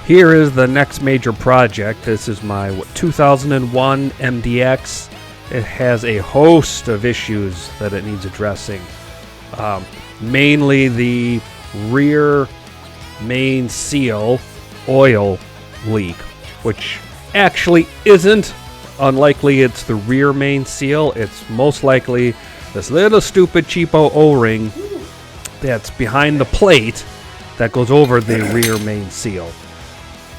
Here is the next major project. This is my 2001 MDX. It has a host of issues that it needs addressing. Mainly the rear main seal oil leak, which actually isn't. Unlikely it's the rear main seal. It's most likely this little stupid cheapo O-ring that's behind the plate that goes over the rear main seal.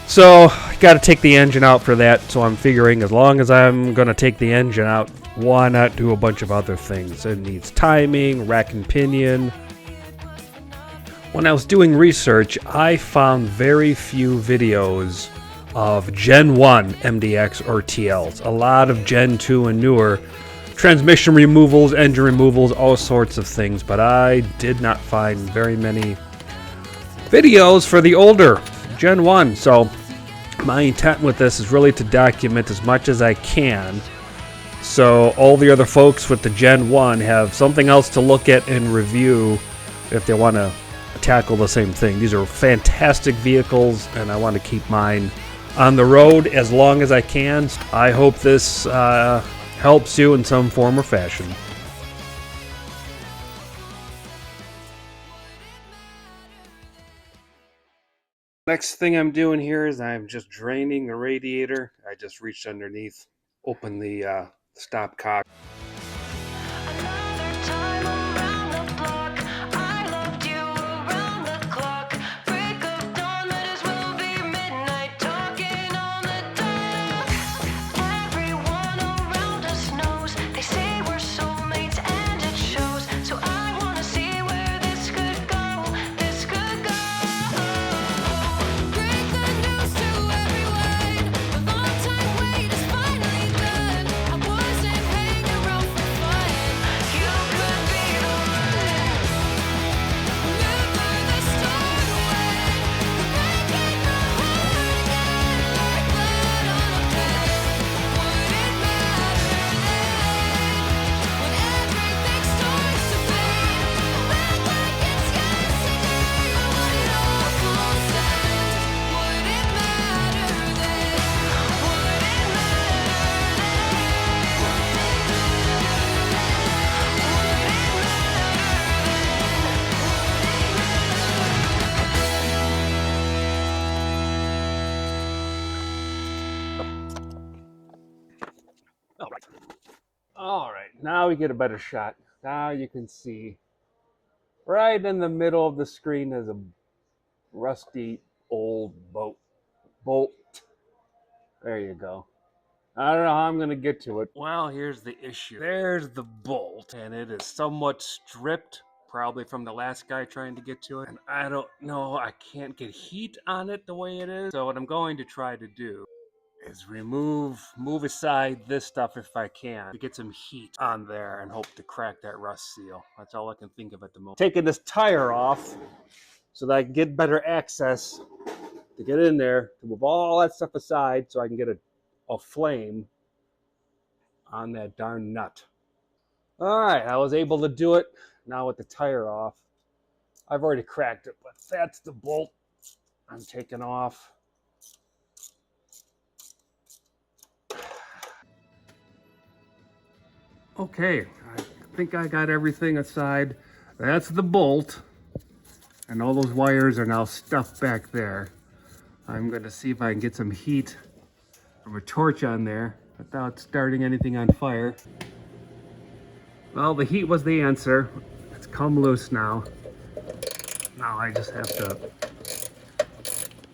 So, got to take the engine out for that, so I'm figuring as long as I'm going to take the engine out, why not do a bunch of other things? It needs timing, rack and pinion. When I was doing research, I found very few videos of Gen 1 MDX or TLs. A lot of Gen 2 and newer transmission removals, engine removals, all sorts of things, but I did not find very many videos for the older Gen 1. So my intent with this is really to document as much as I can, so all the other folks with the Gen 1 have something else to look at and review if they want to tackle the same thing. These are fantastic vehicles, and I want to keep mine on the road as long as I can. I hope this helps you in some form or fashion. Next thing I'm doing here is I'm just draining the radiator. I just reached underneath, opened the stopcock. All right, now we get a better shot. Now you can see right in the middle of the screen is a rusty old bolt. There you go. I don't know how I'm going to get to it. Well, here's the issue. There's the bolt, and it is somewhat stripped, probably from the last guy trying to get to it. And I don't know, I can't get heat on it the way it is. So what I'm going to try to do is move aside this stuff if I can to get some heat on there and hope to crack that rust seal. That's all I can think of at the moment. Taking this tire off so that I can get better access to get in there, to move all that stuff aside so I can get a flame on that darn nut. All right, I was able to do it. Now with the tire off, I've already cracked it, but that's the bolt I'm taking off. Okay, I think I got everything aside. That's the bolt, and all those wires are now stuffed back there. I'm going to see if I can get some heat from a torch on there without starting anything on fire. Well, the heat was the answer. It's come loose now. Now I just have to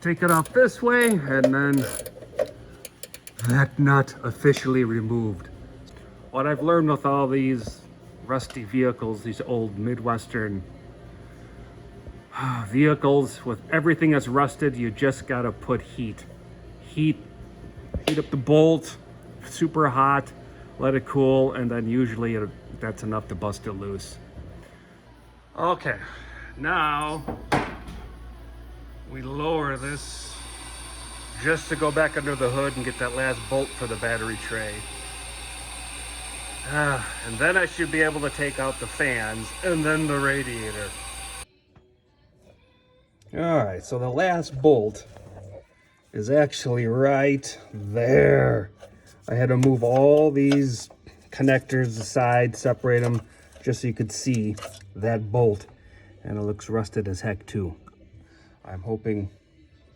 take it off this way, and then that nut officially removed. What I've learned with all these rusty vehicles, these old Midwestern vehicles, with everything that's rusted, you just gotta put heat up the bolt, super hot, let it cool, and then usually that's enough to bust it loose. Okay, now we lower this just to go back under the hood and get that last bolt for the battery tray. And then I should be able to take out the fans and then the radiator. All right, so the last bolt is actually right there. I had to move all these connectors aside, separate them, just so you could see that bolt. And it looks rusted as heck too. I'm hoping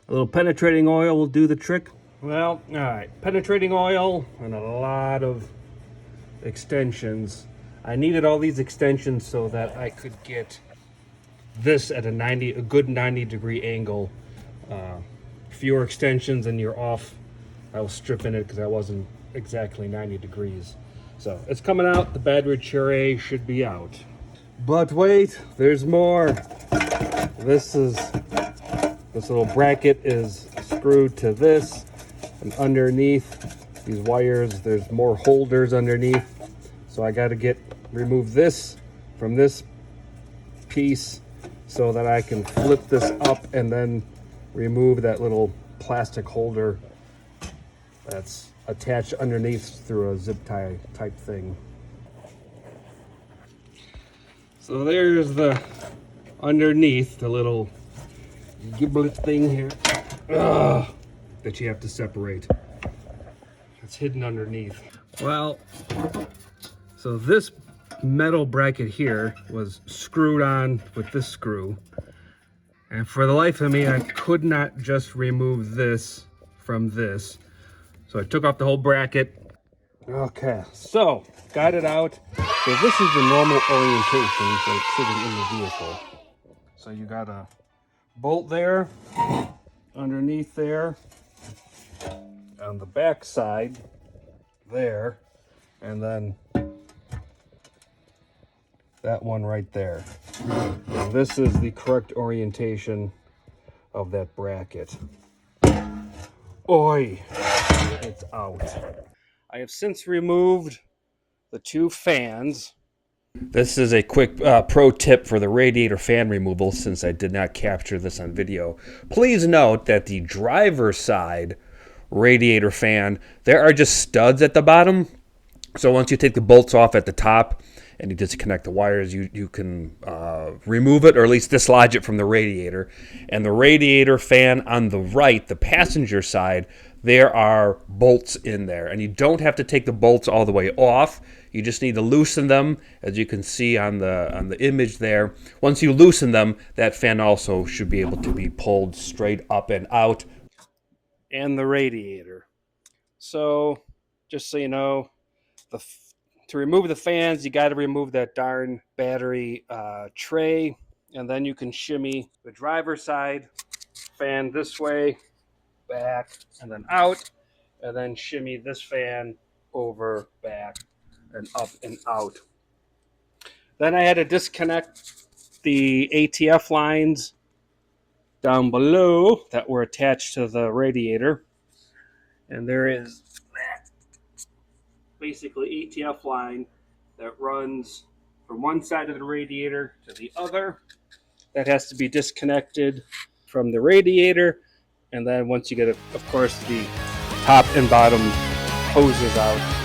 a little penetrating oil will do the trick. Well, all right, penetrating oil and a lot of extensions. I needed all these extensions so that I could get this at a good 90-degree angle. Fewer extensions and you're off. I was stripping it because I wasn't exactly 90 degrees. So it's coming out. The battery tray should be out. But wait, there's more. This little bracket is screwed to this, and underneath these wires there's more holders underneath. So I got to remove this from this piece so that I can flip this up and then remove that little plastic holder that's attached underneath through a zip tie type thing. So there's the underneath, the little giblet thing here that you have to separate. It's hidden underneath. Well, so this metal bracket here was screwed on with this screw, and for the life of me I could not just remove this from this, so I took off the whole bracket. Okay, so got it out. So this is the normal orientation for it's sitting in the vehicle. So you got a bolt there, underneath there, on the back side there, and then that one right there. And this is the correct orientation of that bracket. Oi, it's out. I have since removed the two fans. This is a quick pro tip for the radiator fan removal, since I did not capture this on video. Please note that the driver's side radiator fan, there are just studs at the bottom. So once you take the bolts off at the top and you disconnect the wires, you can remove it, or at least dislodge it from the radiator. And the radiator fan on the right, the passenger side, there are bolts in there, and you don't have to take the bolts all the way off. You just need to loosen them, as you can see on the image there. Once you loosen them, that fan also should be able to be pulled straight up and out. And the radiator. So, just so you know, to remove the fans, you got to remove that darn battery tray, and then you can shimmy the driver's side fan this way, back, and then out, and then shimmy this fan over, back, and up and out. Then I had to disconnect the ATF lines down below that were attached to the radiator, and there is that basically ATF line that runs from one side of the radiator to the other. That has to be disconnected from the radiator, and then once you get, of course, the top and bottom hoses out,